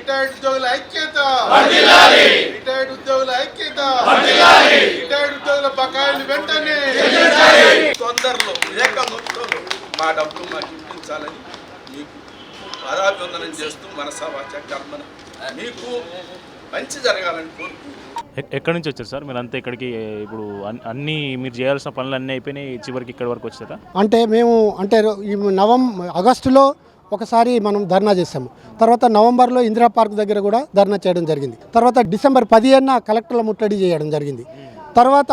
Retired ఉద్యోగుల ఐక్యత, retired ఉద్యోగుల ఐక్యత, రిటైర్డ్ ఉద్యోగుల బకాయిలు వెంటనే తొందరలో ఏకమొత్తంలో మా డబ్బులు మాకు ఇప్పించాలని మీకు పాదాభివందనం చేస్తూ మనసా వాచ కర్మన మీకు మంచి జరగాలని కోరుకుంటున్నాను. ఎక్కడి నుంచి వచ్చారు సార్ మీరు? అంతా ఇక్కడికి ఇప్పుడు అన్నీ మీరు చేయాల్సిన పనులు అన్నీ అయిపోయినాయి, చివరికి ఇక్కడి వరకు వచ్చారా? అంటే మేము ఈ ఆగస్టులో ఒకసారి మనం ధర్నా చేసాము. తర్వాత నవంబర్లో ఇందిరా పార్క్ దగ్గర కూడా ధర్నా చేయడం జరిగింది. తర్వాత డిసెంబర్ 15న కలెక్టర్ల ముట్టడి చేయడం జరిగింది. తర్వాత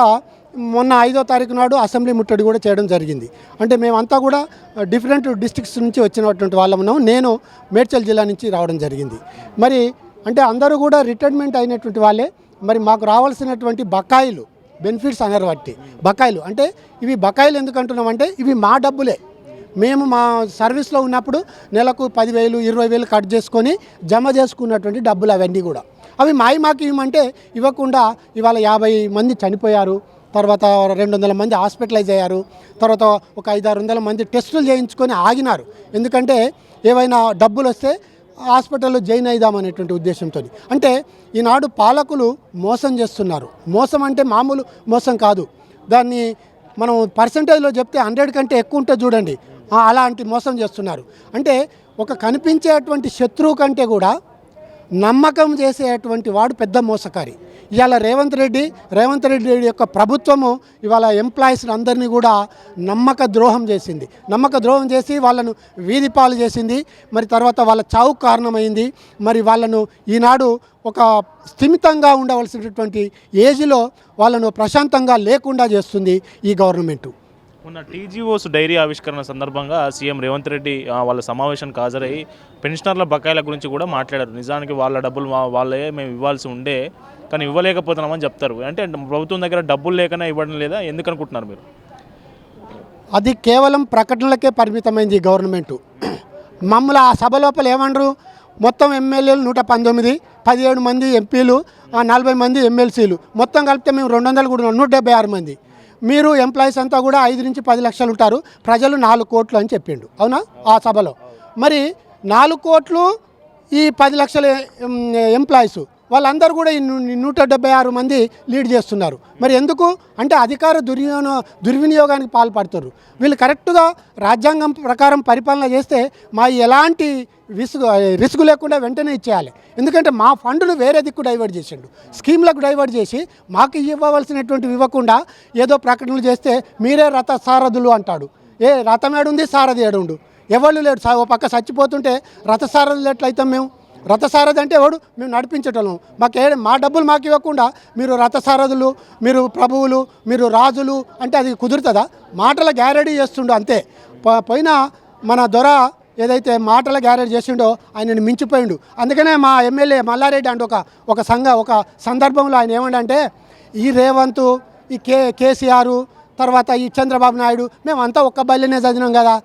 మొన్న 5వ తారీఖు నాడు అసెంబ్లీ ముట్టడి కూడా చేయడం జరిగింది. అంటే మేమంతా కూడా డిఫరెంట్ డిస్ట్రిక్ట్స్ నుంచి వచ్చినటువంటి వాళ్ళము. నేను మేడ్చల్ జిల్లా నుంచి రావడం జరిగింది. మరి అంటే అందరూ కూడా రిటైర్మెంట్ అయినటువంటి వాళ్ళే. మరి మాకు రావాల్సినటువంటి బకాయిలు, బెనిఫిట్స్ అనరు బట్టి బకాయిలు, అంటే ఇవి బకాయిలు ఎందుకు అంటున్నామంటే ఇవి మా డబ్బులే. మేము మా సర్వీస్లో ఉన్నప్పుడు నెలకు 10,000 20,000 కట్ చేసుకొని జమ చేసుకున్నటువంటి డబ్బులు అవన్నీ కూడా అవి మాకు ఇవ్వమంటే ఇవ్వకుండా ఇవాళ 50 మంది చనిపోయారు. తర్వాత 200 మంది హాస్పిటలైజ్ అయ్యారు. తర్వాత ఒక 500-600 మంది టెస్టులు చేయించుకొని ఆగినారు. ఎందుకంటే ఏవైనా డబ్బులు వస్తే హాస్పిటల్లో జాయిన్ అయిదామనేటువంటి ఉద్దేశంతో. అంటే ఈనాడు పాలకులు మోసం చేస్తున్నారు. మోసం అంటే మామూలు మోసం కాదు. దాన్ని మనం పర్సంటేజ్లో చెప్తే 100 కంటే ఎక్కువ ఉంటే చూడండి, అలాంటి మోసం చేస్తున్నారు. అంటే ఒక కనిపించేటువంటి శత్రువు కంటే కూడా నమ్మకం చేసేటువంటి వాడు పెద్ద మోసకారి. ఇవాళ రేవంత్ రెడ్డి యొక్క ప్రభుత్వము ఇవాళ ఎంప్లాయీస్ అందరినీ కూడా నమ్మక ద్రోహం చేసి వాళ్ళను వీధి పాలు చేసింది. మరి తర్వాత వాళ్ళ చావుకు కారణమైంది. మరి వాళ్ళను ఈనాడు ఒక స్థిమితంగా ఉండవలసినటువంటి ఏజ్లో వాళ్ళను ప్రశాంతంగా లేకుండా చేస్తుంది ఈ గవర్నమెంటు. మొన్న టీజీఓస్ డైరీ ఆవిష్కరణ సందర్భంగా సీఎం రేవంత్ రెడ్డి వాళ్ళ సమావేశానికి హాజరై పెన్షనర్ల బకాయిల గురించి కూడా మాట్లాడారు. నిజానికి వాళ్ళ డబ్బులు వాళ్ళే మేము ఇవ్వాల్సి ఉండే, కానీ ఇవ్వలేకపోతున్నామని చెప్తారు. అంటే ప్రభుత్వం దగ్గర డబ్బులు లేకనే ఇవ్వడం లేదా, ఎందుకు అనుకుంటున్నారు మీరు? అది కేవలం ప్రకటనలకే పరిమితమైంది ఈ గవర్నమెంటు. మమ్మల్ని ఆ సభ లోపల ఏమన్నారు, మొత్తం ఎమ్మెల్యేలు 119, 17 మంది ఎంపీలు, 40 మంది ఎమ్మెల్సీలు, మొత్తం కలిపితే మేము 200 కూడా 176 మంది. మీరు ఎంప్లాయీస్ అంతా కూడా 5 నుంచి 10 లక్షలు ఉంటారు, ప్రజలు 4 కోట్లు అని చెప్పిండు. అవునా? ఆ సభలో మరి 4 కోట్లు ఈ 10 లక్షల ఎంప్లాయీస్ వాళ్ళందరూ కూడా 176 మంది లీడ్ చేస్తున్నారు. మరి ఎందుకు అంటే అధికార దుర్వినియోగానికి పాల్పడుతున్నారు. వీళ్ళు కరెక్ట్గా రాజ్యాంగం ప్రకారం పరిపాలన చేస్తే మా ఎలాంటి రిస్క్ లేకుండా వెంటనే ఇచ్చేయాలి. ఎందుకంటే మా ఫండ్ను వేరే దిక్కు డైవర్ట్ చేసిండు, స్కీమ్లకు డైవర్ట్ చేసి మాకు ఇవ్వవలసినటువంటివి ఇవ్వకుండా ఏదో ప్రకటనలు చేస్తే మీరే రథసారథులు అంటాడు. ఏ రథం ఏడుంది, సారథి ఏడుండు? ఎవరు లేడు. ఓ పక్క చచ్చిపోతుంటే రథసారథులు ఎట్లయితాం మేము? రథసారథి అంటే ఎవడు? మేము నడిపించటం. మా డబ్బులు మాకు ఇవ్వకుండా మీరు రథసారథులు, మీరు ప్రభువులు, మీరు రాజులు అంటే అది కుదురుతుందా? మాటల గ్యారెడీ చేస్తుండు అంతే. పోయిన మన దొర ఏదైతే మాటల గ్యారెడీ చేసిండో ఆయనని మించిపోయిండు. అందుకనే మా ఎమ్మెల్యే మల్లారెడ్డి అంటే ఒక సందర్భంలో ఆయన ఏమంటే ఈ రేవంత్, ఈ కేసీఆర్, తర్వాత ఈ చంద్రబాబు నాయుడు మేమంతా ఒక్క బల్లెనే చదివినాం కదా,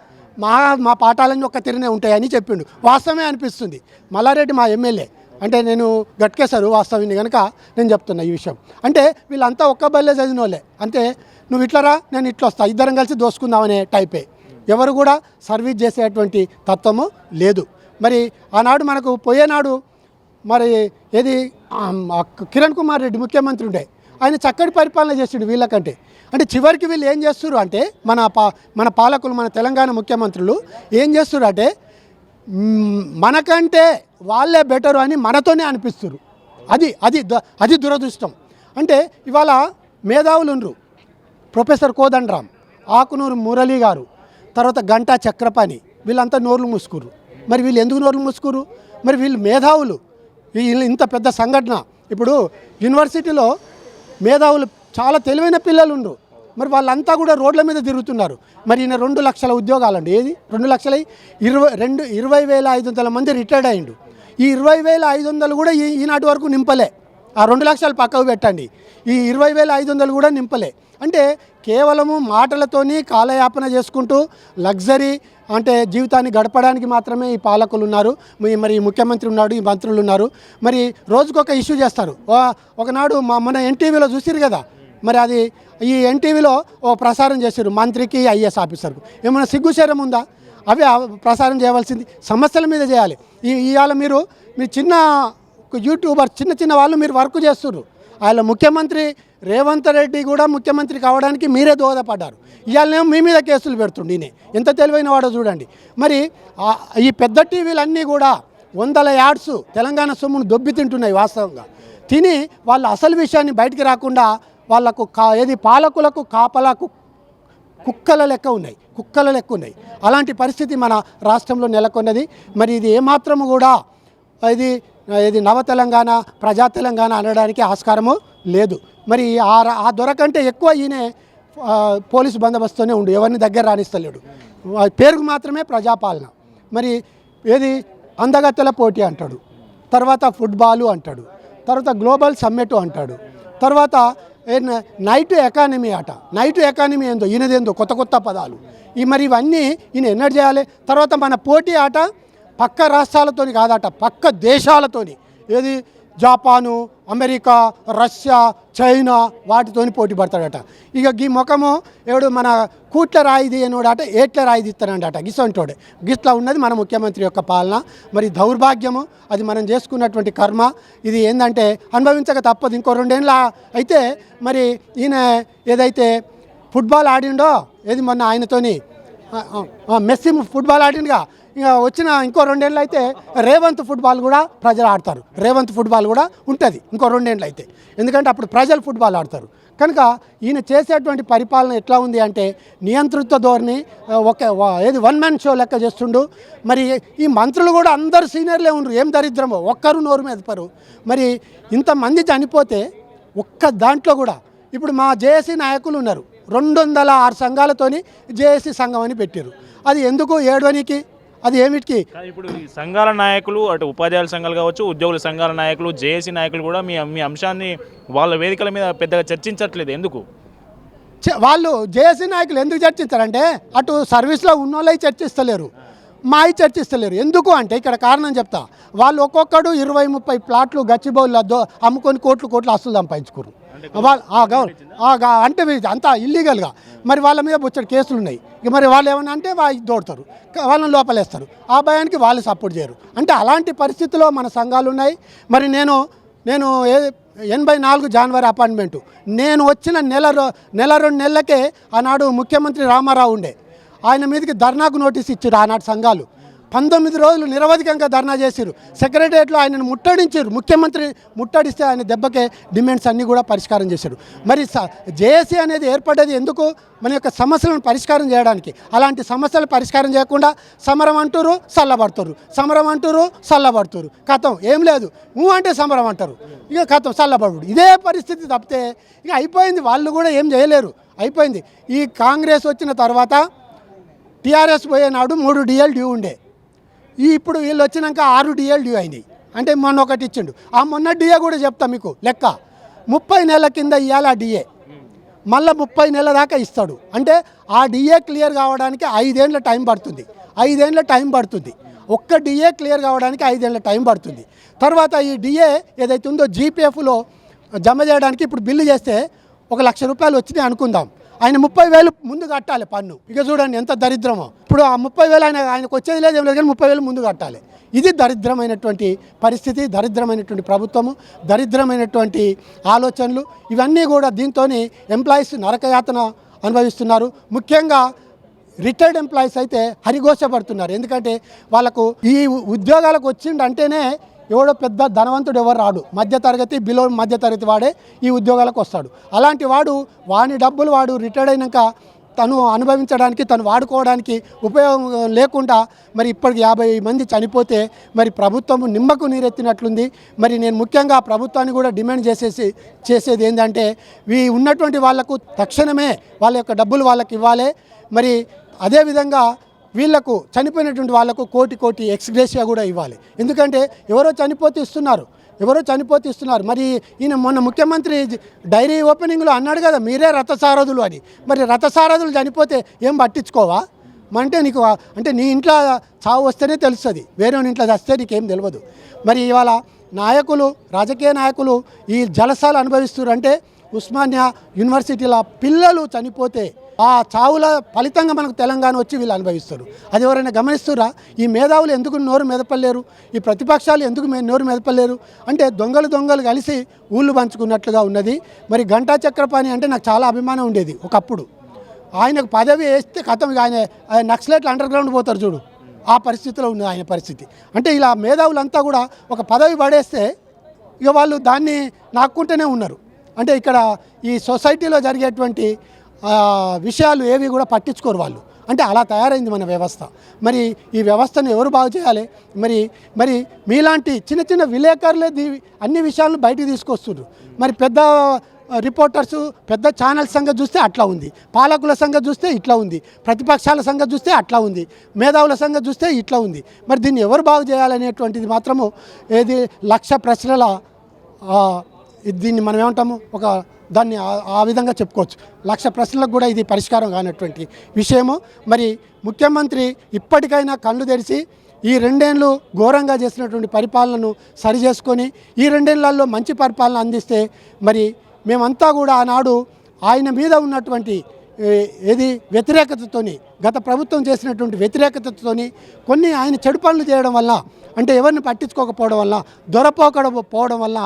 మా పాఠాలన్నీ ఒక్క తిరినే ఉంటాయని చెప్పిండు. వాస్తవమే అనిపిస్తుంది. మల్లారెడ్డి మా ఎమ్మెల్యే అంటే నేను గట్కేశారు వాస్తవాన్ని కనుక నేను చెప్తున్నా ఈ విషయం. అంటే వీళ్ళంతా ఒక్క బల్లె చదివిన వాళ్ళే. అంటే నువ్వు ఇట్లరా, నేను ఇట్లా వస్తా, ఇద్దరం కలిసి దోసుకుందామనే టైపే. ఎవరు కూడా సర్వీస్ చేసేటువంటి తత్వము లేదు. మరి ఆనాడు మనకు పోయేనాడు మరి ఏది కిరణ్ కుమార్ రెడ్డి ముఖ్యమంత్రి ఉండే, ఆయన చక్కటి పరిపాలన చేసిండు వీళ్ళకంటే. అంటే చివరికి వీళ్ళు ఏం చేస్తున్నారు అంటే మన పాలకులు, మన తెలంగాణ ముఖ్యమంత్రులు ఏం చేస్తున్నారు అంటే మనకంటే వాళ్ళే బెటరు అని మనతోనే అనిపిస్తున్నారు. అది దురదృష్టం. అంటే ఇవాళ మేధావులు ఉన్నారు. ప్రొఫెసర్ కోదండరామ్, ఆకునూరు మురళి గారు, తర్వాత గంటా చక్రపాణి, వీళ్ళంతా నోర్లు మూసుకురు. మరి వీళ్ళు ఎందుకు నోర్లు మూసుకురు? మరి వీళ్ళు మేధావులు. వీళ్ళు ఇంత పెద్ద సంఘటన. ఇప్పుడు యూనివర్సిటీలో మేధావులు చాలా తెలివైన పిల్లలు ఉండ్రు. మరి వాళ్ళంతా కూడా రోడ్ల మీద తిరుగుతున్నారు. మరి ఈయన 2 లక్షల ఉద్యోగాలండి. ఏది 2 లక్షల 20,500 మంది రిటైర్డ్ అయ్యిండు. ఈ 20,500 కూడా ఈనాటి వరకు నింపలే. ఆ 2 లక్షలు పక్కకు పెట్టండి, ఈ 20,500 కూడా నింపలే. అంటే కేవలము మాటలతోని కాలయాపన చేసుకుంటూ లగ్జరీ అంటే జీవితాన్ని గడపడానికి మాత్రమే ఈ పాలకులు ఉన్నారు. మరి ఈ ముఖ్యమంత్రి ఉన్నాడు, ఈ మంత్రులు ఉన్నారు. మరి రోజుకొక ఇష్యూ చేస్తారు. ఒకనాడు మన ఎన్టీవీలో చూసిరు కదా, మరి అది ఈ ఎన్టీవీలో ప్రసారం చేశారు మంత్రికి, ఐఏఎస్ ఆఫీసర్కు. ఏమైనా సిగ్గుశరం ఉందా? అవి ప్రసారం చేయవలసింది సమస్యల మీద చేయాలి. ఇవాళ మీరు చిన్న యూట్యూబర్ చిన్న వాళ్ళు మీరు వర్క్ చేస్తున్నారు. ఆయన ముఖ్యమంత్రి రేవంత్ రెడ్డి కూడా ముఖ్యమంత్రి కావడానికి మీరే దోహదపడ్డారు. ఇవాళనేమో మీ మీద కేసులు పెడుతుండి ఈయన ఎంత తెలివైన వాడో చూడండి. మరి ఈ పెద్ద టీవీలన్నీ కూడా 100 యాడ్స్ తెలంగాణ సొమ్మును దొబ్బి తింటున్నాయి. వాస్తవంగా తిని వాళ్ళ అసలు విషయాన్ని బయటికి రాకుండా వాళ్ళకు పాలకులకు కాపలకు కుక్కల లెక్క ఉన్నాయి. అలాంటి పరిస్థితి మన రాష్ట్రంలో నెలకొన్నది. మరి ఇది ఏమాత్రము కూడా ఇది నవ తెలంగాణ ప్రజా తెలంగాణ అనడానికి ఆస్కారము లేదు. మరి ఆ దొరకంటే ఎక్కువ ఈయన పోలీసు బందోబస్తునే ఉండు, ఎవరిని దగ్గర రాణిస్తలేడు. పేరుకు మాత్రమే ప్రజాపాలన. మరి అందగత్తెల పోటీ అంటాడు, తర్వాత ఫుట్బాలు అంటాడు, తర్వాత గ్లోబల్ సమ్మిట్ అంటాడు, తర్వాత నైట్ ఎకానమీ అట. నైట్ ఎకానమీ ఏందో ఈయనదేందో కొత్త పదాలు. మరి ఇవన్నీ ఈయన ఎన్నడు చేయాలి. తర్వాత మన పోటీ ఆట పక్క రాష్ట్రాలతోని కాదట, పక్క దేశాలతోని. జపాను, అమెరికా, రష్యా, చైనా వాటితోని పోటీ పడతాడట. ఇక ఈ ముఖము మన కూట్ల రాయిది అనోడట, ఏట్ల రాయిది ఇస్తానండట. గిసంటోడే గిట్లా ఉన్నది మన ముఖ్యమంత్రి యొక్క పాలన. మరి దౌర్భాగ్యము, అది మనం చేసుకున్నటువంటి కర్మ. ఇది ఏంటంటే అనుభవించక తప్పదు. ఇంకో 2 ఏళ్ళ అయితే మరి ఈయన ఏదైతే ఫుట్బాల్ ఆడిండో, మొన్న ఆయనతోని మెస్సీ ఫుట్బాల్ ఆడిండుగా, ఇక వచ్చిన ఇంకో 2 ఏళ్ళు అయితే రేవంత్ ఫుట్బాల్ కూడా ప్రజలు ఆడతారు. రేవంత్ ఫుట్బాల్ కూడా ఉంటుంది ఇంకో 2 ఏళ్ళు అయితే, ఎందుకంటే అప్పుడు ప్రజలు ఫుట్బాల్ ఆడతారు. కనుక ఈయన చేసేటువంటి పరిపాలన ఎట్లా ఉంది అంటే నియంతృత్వ ధోరణి, వన్ మ్యాన్ షో లెక్క చేస్తుండు. మరి ఈ మంత్రులు కూడా అందరు సీనియర్లే ఉండరు. ఏం దరిద్రమో, ఒక్కరు నోరు మెదపరు. మరి ఇంతమంది చనిపోతే ఒక్క దాంట్లో కూడా ఇప్పుడు మా జేఏసీ నాయకులు ఉన్నారు. 206 సంఘాలతోని జేఏసీ సంఘం అని పెట్టారు. అది ఎందుకు ఏడవనికి, అది ఏమిటికి? ఇప్పుడు ఈ సంఘాల నాయకులు, అటు ఉపాధ్యాయుల సంఘాలు కావచ్చు, ఉద్యోగుల సంఘాల నాయకులు, జేఏసీ నాయకులు కూడా మీ అంశాన్ని వాళ్ళ వేదికల మీద పెద్దగా చర్చించట్లేదు. ఎందుకు వాళ్ళు జేఏసీ నాయకులు ఎందుకు చర్చించారంటే అటు సర్వీస్లో ఉన్నోళ్ళవి చర్చిస్తలేరు, మావి చర్చిస్తలేరు. ఎందుకు అంటే ఇక్కడ కారణం చెప్తా. వాళ్ళు ఒక్కొక్కడు 20-30 ప్లాట్లు గచ్చిబౌల్లో అమ్ముకొని కోట్లు ఆస్తులు సంపాదించుకోరు. అంటే అంతా ఇల్లీగల్గా. మరి వాళ్ళ మీద బొచ్చడి కేసులు ఉన్నాయి. మరి వాళ్ళు ఏమన్నా అంటే దోడతారు, వాళ్ళని లోపలేస్తారు. ఆ భయానికి వాళ్ళు సపోర్ట్ చేయరు. అంటే అలాంటి పరిస్థితిలో మన సంఘాలు ఉన్నాయి. మరి నేను 84 జనవరి అపాయింట్మెంటు, నేను వచ్చిన నెల 2 నెలలకే ఆనాడు ముఖ్యమంత్రి రామారావు ఉండే, ఆయన మీదకి ధర్నాకు నోటీస్ ఇచ్చారు ఆనాటి సంఘాలు. 19 రోజులు నిరవధికంగా ధర్నా చేశారు. సెక్రటరియట్లో ఆయనను ముట్టడించారు. ముఖ్యమంత్రి ముట్టడిస్తే ఆయన దెబ్బకే డిమాండ్స్ అన్నీ కూడా పరిష్కారం చేశారు. మరి జేఏసీ అనేది ఏర్పడ్డది ఎందుకు? మన యొక్క సమస్యలను పరిష్కారం చేయడానికి. అలాంటి సమస్యలు పరిష్కారం చేయకుండా సమరం అంటారు, చల్లబడుతారు, సమరం అంటారు, చల్లబడుతారు. కథం ఏం లేదు, అంటే సమరం అంటారు, ఇక కథం చల్లబడు. ఇదే పరిస్థితి తప్పితే ఇక అయిపోయింది. వాళ్ళు కూడా ఏం చేయలేరు, అయిపోయింది. ఈ కాంగ్రెస్ వచ్చిన తర్వాత టీఆర్ఎస్ పోయేనాడు 3 DL డ్యూ ఉండే. ఇప్పుడు వీళ్ళు వచ్చినాక 6 DL డ్యూ అయింది. అంటే మొన్న ఒకటి ఇచ్చిండు. ఆ మొన్న డిఏ కూడా చెప్తా మీకు లెక్క. 30 నెలల కింద ఇవ్వాలి ఆ డిఏ, మళ్ళీ 30 నెలల దాకా ఇస్తాడు. అంటే ఆ డిఏ క్లియర్ కావడానికి 5 ఏళ్ళ టైం పడుతుంది. 5 ఏళ్ళ టైం పడుతుంది. ఒక్క డిఏ క్లియర్ కావడానికి 5 ఏళ్ళ టైం పడుతుంది. తర్వాత ఈ డిఏ ఏదైతే ఉందో జీపీఎఫ్లో జమ చేయడానికి ఇప్పుడు బిల్లు చేస్తే 1,00,000 రూపాయలు వచ్చినాయి అనుకుందాం. ఆయన 30,000 ముందు కట్టాలి పన్ను. ఇక చూడండి ఎంత దరిద్రమో. ఇప్పుడు ఆ 30,000 ఆయనకు వచ్చేది లేదు, ఏం లేదు, కానీ 30,000 ముందు కట్టాలి. ఇది దరిద్రమైనటువంటి పరిస్థితి, దరిద్రమైనటువంటి ప్రభుత్వము, దరిద్రమైనటువంటి ఆలోచనలు. ఇవన్నీ కూడా దీంతో ఎంప్లాయీస్ నరకయాతన అనుభవిస్తున్నారు. ముఖ్యంగా రిటైర్డ్ ఎంప్లాయీస్ అయితే హరిఘోషపడుతున్నారు. ఎందుకంటే వాళ్ళకు ఈ ఉద్యోగాలకు వచ్చిండంటేనే ఎవడో పెద్ద ధనవంతుడు ఎవరు రాడు, మధ్యతరగతి బిలో మధ్యతరగతి వాడే ఈ ఉద్యోగాలకు వస్తాడు. అలాంటి వాని డబ్బులు వాడు రిటైర్డ్ అయినాక తను అనుభవించడానికి, తను వాడుకోవడానికి ఉపయోగం లేకుండా మరి ఇప్పటికి 50 మంది చనిపోతే మరి ప్రభుత్వం నిమ్మకు నీరెత్తినట్లుంది. మరి నేను ముఖ్యంగా ప్రభుత్వాన్ని కూడా డిమాండ్ చేసేది ఏంటంటే ఉన్నటువంటి వాళ్లకు తక్షణమే వాళ్ళ యొక్క డబ్బులు వాళ్ళకి ఇవ్వాలి. మరి అదేవిధంగా వీళ్లకు చనిపోయినటువంటి వాళ్లకు కోటి ఎక్స్గ్రేషియా కూడా ఇవ్వాలి. ఎందుకంటే ఎవరో చనిపోతే ఇస్తున్నారు. మరి ఈయన మొన్న ముఖ్యమంత్రి డైరీ ఓపెనింగ్లో అన్నాడు కదా, మీరే రథసారథులు అని. మరి రథసారథులు చనిపోతే ఏం పట్టించుకోవా? అంటే నీకు అంటే నీ ఇంట్లో చావు వస్తేనే తెలుస్తుంది, వేరే ఇంట్లో వస్తే నీకేం తెలియదు. మరి ఇవాళ నాయకులు, రాజకీయ నాయకులు ఈ జలసాలు అనుభవిస్తున్నారు. అంటే ఉస్మానియా యూనివర్సిటీల పిల్లలు చనిపోతే ఆ చావుల ఫలితంగా మనకు తెలంగాణ వచ్చి వీళ్ళు అనుభవిస్తారు. అది ఎవరైనా గమనిస్తురా? ఈ మేధావులు ఎందుకు నోరు మెదపలేరు? ఈ ప్రతిపక్షాలు ఎందుకు నోరు మెదపలేరు? అంటే దొంగలు కలిసి ఊళ్ళు పంచుకున్నట్లుగా ఉన్నది. మరి గంటా చక్రపాణి అంటే నాకు చాలా అభిమానం ఉండేది ఒకప్పుడు. ఆయనకు పదవి వేస్తే కథం, ఆయన నక్సలైట్లు అండర్ గ్రౌండ్ పోతారు చూడు, ఆ పరిస్థితిలో ఉన్నది ఆయన పరిస్థితి. అంటే ఇలా మేధావులంతా కూడా ఒక పదవి పడేస్తే ఇక వాళ్ళు దాన్ని నాక్కుంటూనే ఉన్నారు. అంటే ఇక్కడ ఈ సొసైటీలో జరిగేటువంటి విషయాలు ఏవి కూడా పట్టించుకోరు వాళ్ళు. అంటే అలా తయారైంది మన వ్యవస్థ. మరి ఈ వ్యవస్థను ఎవరు బాగు చేయాలి? మరి మీలాంటి చిన్న చిన్న విలేకరులే అన్ని విషయాలను బయటికి తీసుకొస్తున్నారు. మరి పెద్ద రిపోర్టర్సు, పెద్ద ఛానల్ సంగతి చూస్తే అట్లా ఉంది, పాలకుల సంగతి చూస్తే ఇట్లా ఉంది, ప్రతిపక్షాల సంగతి చూస్తే అట్లా ఉంది, మేధావుల సంగతి చూస్తే ఇట్లా ఉంది. మరి దీన్ని ఎవరు బాగు చేయాలనేటువంటిది మాత్రము ఏది లక్ష ప్రశ్నల దీన్ని మనం ఏమంటాము, ఒక దాన్ని ఆ విధంగా చెప్పుకోవచ్చు. లక్ష ప్రశ్నలకు కూడా ఇది పరిష్కారం కానటువంటి విషయము. మరి ముఖ్యమంత్రి ఇప్పటికైనా కళ్ళు తెరిచి ఈ 2 ఏళ్ళు ఘోరంగా చేసినటువంటి పరిపాలనను సరి చేసుకొని ఈ 2 ఏళ్లలో మంచి పరిపాలన అందిస్తే మరి మేమంతా కూడా ఆనాడు ఆయన మీద ఉన్నటువంటి వ్యతిరేకతతోని, గత ప్రభుత్వం చేసినటువంటి వ్యతిరేకతతోని, కొన్ని ఆయన చెడు పనులు చేయడం వల్ల, అంటే ఎవరిని పట్టించుకోకపోవడం వల్ల, దొరపోకపోవడం వల్ల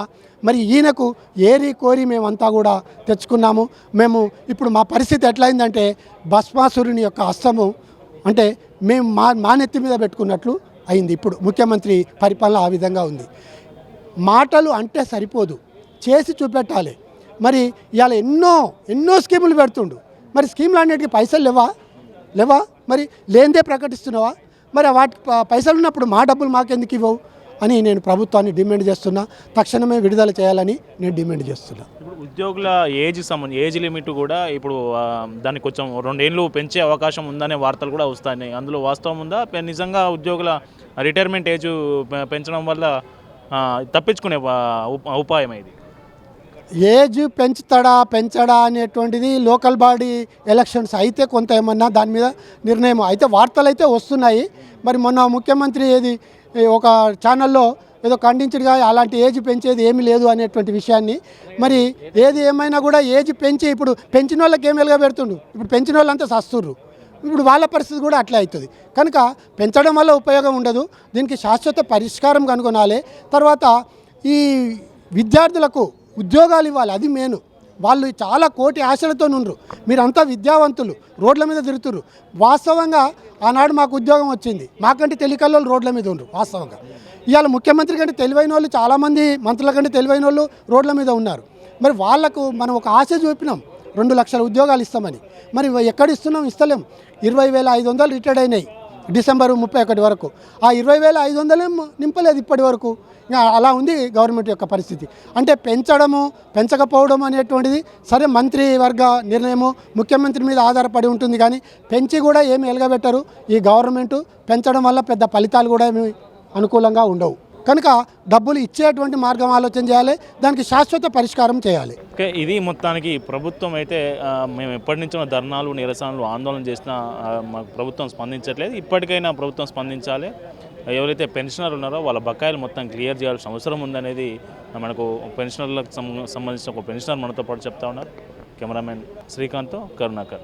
మరి ఈయనకు ఏరి కోరి మేమంతా కూడా తెచ్చుకున్నాము. మేము ఇప్పుడు మా పరిస్థితి ఎట్లయిందంటే భస్మాసురుని యొక్క హస్తము అంటే మేము మా నెత్తి మీద పెట్టుకున్నట్లు అయింది. ఇప్పుడు ముఖ్యమంత్రి పరిపాలన ఆ విధంగా ఉంది. మాటలు అంటే సరిపోదు, చేసి చూపెట్టాలి. మరి ఇవాళ ఎన్నో స్కీములు పెడుతుండు. మరి స్కీములు అన్నిటికీ పైసలు లేవా? మరి లేనిదే ప్రకటిస్తున్నావా? మరి వాటి పైసలు ఉన్నప్పుడు మా డబ్బులు మాకెందుకు ఇవ్వవు అని నేను ప్రభుత్వాన్ని డిమాండ్ చేస్తున్నా. తక్షణమే విడుదల చేయాలని నేను డిమాండ్ చేస్తున్నా. ఇప్పుడు ఉద్యోగుల ఏజ్ లిమిట్ కూడా ఇప్పుడు దాన్ని కొంచెం 2 ఏళ్ళు పెంచే అవకాశం ఉందనే వార్తలు కూడా వస్తాయి. అందులో వాస్తవం ఉందా? నిజంగా ఉద్యోగుల రిటైర్మెంట్ ఏజ్ పెంచడం వల్ల తప్పించుకునే ఉపాయం ఇది? ఏజ్ పెంచడా అనేటువంటిది లోకల్ బాడీ ఎలక్షన్స్ అయితే కొంత ఏమన్నా దాని మీద నిర్ణయం అయితే వార్తలు అయితే వస్తున్నాయి. మరి మొన్న ముఖ్యమంత్రి ఒక ఛానల్లో ఏదో ఖండించడుగా అలాంటి ఏజ్ పెంచేది ఏమీ లేదు అనేటువంటి విషయాన్ని. మరి ఏది ఏమైనా కూడా ఏజ్ పెంచి ఇప్పుడు పెంచిన వాళ్ళకి ఏం వెలుగా పెడుతుండు, ఇప్పుడు పెంచిన వాళ్ళంతా సస్తుర్రు. ఇప్పుడు వాళ్ళ పరిస్థితి కూడా అట్లా అవుతుంది. కనుక పెంచడం వల్ల ఉపయోగం ఉండదు, దీనికి శాశ్వత పరిష్కారం కనుగొనాలి. తర్వాత ఈ విద్యార్థులకు ఉద్యోగాలు ఇవ్వాలి, అది మెయిన్. వాళ్ళు చాలా కోటి ఆశలతో ఉండ్రు. మీరంతా విద్యావంతులు, రోడ్ల మీద తిరుగుతున్నారు. వాస్తవంగా ఆనాడు మాకు ఉద్యోగం వచ్చింది, మాకంటే తెలికల్లో రోడ్ల మీద ఉండ్రు. వాస్తవంగా ఇవాళ ముఖ్యమంత్రి కంటే తెలివైన వాళ్ళు చాలామంది, మంత్రుల కంటే తెలివైన వాళ్ళు రోడ్ల మీద ఉన్నారు. మరి వాళ్లకు మనం ఒక ఆశ చూపినాం, 2 లక్షల ఉద్యోగాలు ఇస్తామని. మరి ఎక్కడ ఇస్తున్నాం? ఇస్తలేం. 20,500 రిటైర్డ్ అయినాయి డిసెంబర్ 31 వరకు. ఆ 20,500 నింపలేదు ఇప్పటి వరకు. అలా ఉంది గవర్నమెంట్ యొక్క పరిస్థితి. అంటే పెంచకపోవడం అనేటువంటిది సరే మంత్రి వర్గ నిర్ణయము, ముఖ్యమంత్రి మీద ఆధారపడి ఉంటుంది. కానీ పెంచి కూడా ఏమి ఎలగబెట్టరు ఈ గవర్నమెంటు. పెంచడం వల్ల పెద్ద ఫలితాలు కూడా ఏమి అనుకూలంగా ఉండవు. కనుక డబ్బులు ఇచ్చేటువంటి మార్గం ఆలోచన చేయాలి, దానికి శాశ్వత పరిష్కారం చేయాలి. ఓకే, ఇది మొత్తానికి ప్రభుత్వం అయితే మేము ఎప్పటి నుంచో ధర్నాలు, నిరసనలు, ఆందోళన చేసినా ప్రభుత్వం స్పందించట్లేదు. ఇప్పటికైనా ప్రభుత్వం స్పందించాలి. ఎవరైతే పెన్షనర్లు ఉన్నారో వాళ్ళ బకాయిలు మొత్తం క్లియర్ చేయాల్సిన అవసరం ఉందనేది మనకు పెన్షనర్లకు సంబంధించిన ఒక పెన్షనర్ మనతో పాటు చెప్తా ఉన్నారు. కెమెరామెన్ శ్రీకాంత్తో కరుణాకర్.